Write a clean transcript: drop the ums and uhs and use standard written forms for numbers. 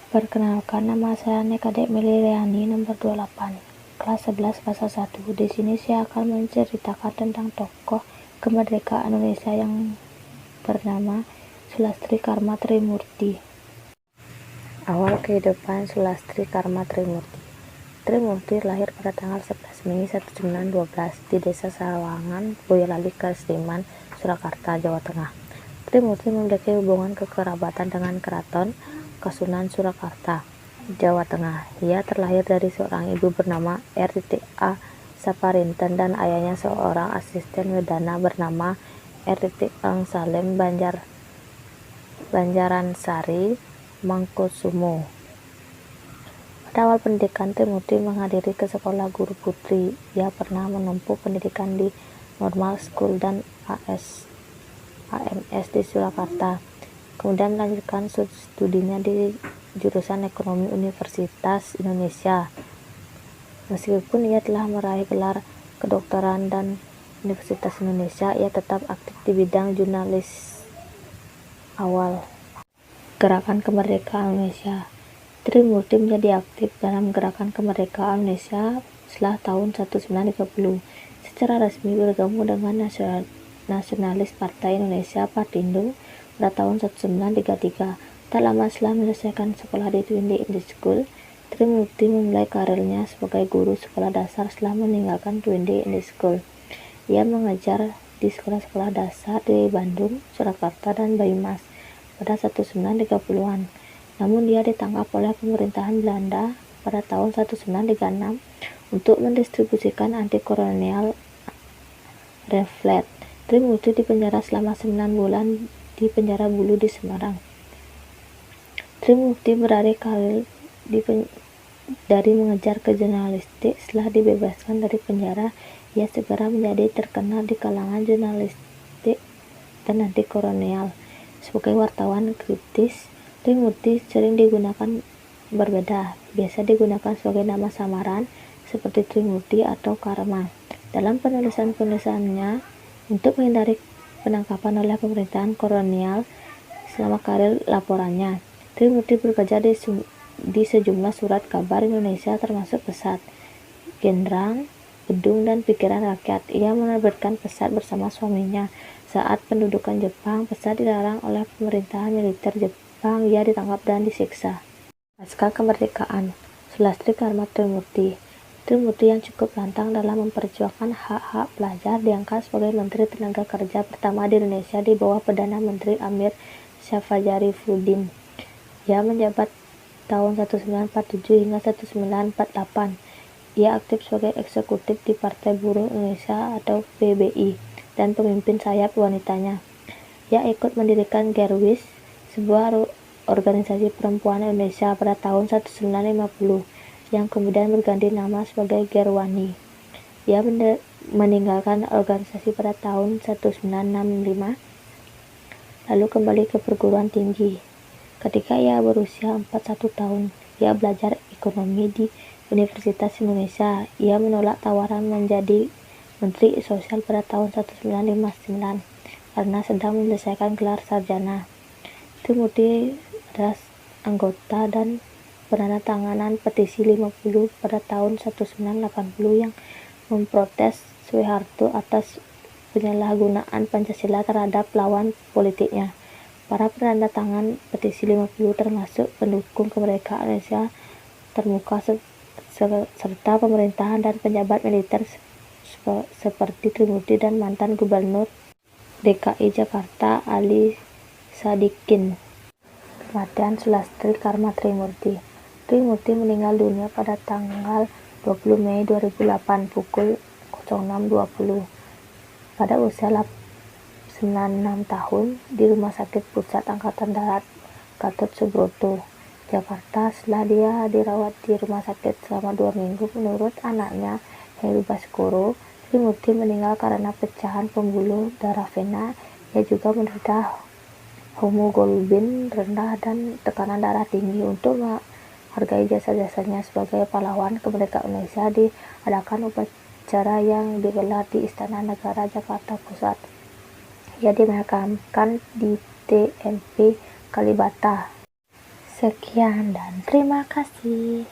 Perkenalkan, nama saya Nekadek Meliriani, nomor 28, kelas 11 bahasa 1. Di sini saya akan menceritakan tentang tokoh kemerdekaan Indonesia yang bernama Sulastri Karma Trimurti. Awal kehidupan Sulastri Karma Trimurti. Trimurti lahir pada tanggal 11 Mei 1912 di Desa Sawangan, Boyolali, Sleman, Surakarta, Jawa Tengah. Trimurti memiliki hubungan kekerabatan dengan Keraton Kasunan Surakarta, Jawa Tengah. Ia terlahir dari seorang ibu bernama R.A. Saparinten dan ayahnya seorang asisten wedana bernama R.Ang Salem Banjaransari Mangkusumo. Pada awal pendidikan, Trimurti menghadiri ke sekolah guru putri. Ia pernah menempuh pendidikan di Normal School dan AMS di Surakarta. Kemudian melanjutkan studinya di jurusan Ekonomi Universitas Indonesia. Meskipun ia telah meraih gelar kedokteran dan Universitas Indonesia, ia tetap aktif di bidang jurnalis. Awal Gerakan Kemerdekaan Indonesia. Trimurti menjadi aktif dalam Gerakan Kemerdekaan Indonesia setelah tahun 1930. Secara resmi bergabung dengan Nasionalis Partai Indonesia Partindo pada tahun 1933. Tak lama setelah menyelesaikan sekolah di Twinde English School, Trimurti memulai karirnya sebagai guru sekolah dasar setelah meninggalkan Twinde English School. Ia mengajar di sekolah-sekolah dasar di Bandung, Surakarta, dan Banyumas pada 1930-an. Namun dia ditangkap oleh pemerintahan Belanda pada tahun 1936 untuk mendistribusikan anti-kolonial pamflet. Trimurti dipenjara selama 9 bulan di penjara Bulu di Semarang. Trimurti beralih karir dari mengejar ke jurnalistik. Setelah dibebaskan dari penjara, ia segera menjadi terkenal di kalangan jurnalistik dan anti kolonial. Sebagai wartawan kritis, Trimurti sering digunakan berbeda. Biasa digunakan sebagai nama samaran seperti Trimurti atau Karma. Dalam penulisan-penulisannya untuk menghindari penangkapan oleh pemerintahan kolonial selama karir laporannya, Trimurti bekerja di sejumlah surat kabar Indonesia termasuk Pesat, Genderang, Gedung, dan Pikiran Rakyat. Ia menerbitkan Pesat bersama suaminya. Saat pendudukan Jepang, Pesat dilarang oleh pemerintahan militer Jepang. Ia ditangkap dan disiksa. Pasca kemerdekaan, Sulastri Karma Trimurti. Trimurti yang cukup lantang dalam memperjuangkan hak-hak pelajar diangkat sebagai Menteri Tenaga Kerja pertama di Indonesia di bawah Perdana Menteri Amir Syafajarifuddin. Ia menjabat tahun 1947 hingga 1948. Ia aktif sebagai eksekutif di Partai Buruh Indonesia atau PBI dan pemimpin sayap wanitanya. Ia ikut mendirikan Gerwis, sebuah organisasi perempuan Indonesia pada tahun 1950 yang kemudian berganti nama sebagai Gerwani. Ia meninggalkan organisasi pada tahun 1965 lalu kembali ke perguruan tinggi. Ketika ia berusia 41 tahun, ia belajar ekonomi di Universitas Indonesia. Ia menolak tawaran menjadi Menteri Sosial pada tahun 1959 karena sedang menyelesaikan gelar sarjana. Trimurti adalah anggota dan penandatanganan petisi 50 pada tahun 1980 yang memprotes Soeharto atas penyalahgunaan Pancasila terhadap lawan politiknya. Para penandatangan petisi 50 termasuk pendukung kemerdekaan Indonesia termuka serta pemerintahan dan pejabat militer seperti Trimurti dan mantan Gubernur DKI Jakarta Ali Sadikin. Kematian Sulastri Karma Trimurti. Trimurti meninggal dunia pada tanggal 20 Mei 2008 pukul 06.20 pada usia 96 tahun di Rumah Sakit Pusat Angkatan Darat Gatot Subroto, Jakarta. Setelah dia dirawat di rumah sakit selama 2 minggu, menurut anaknya Heru Baskoro, Trimurti meninggal karena pecahan pembuluh darah vena. Ia juga menderita hemoglobin rendah dan tekanan darah tinggi. Untuk menghargai jasa-jasanya sebagai pahlawan kemerdekaan Indonesia, diadakan upacara yang digelar di Istana Negara Jakarta Pusat. Ia dimakamkan di TMP Kalibata. Sekian dan terima kasih.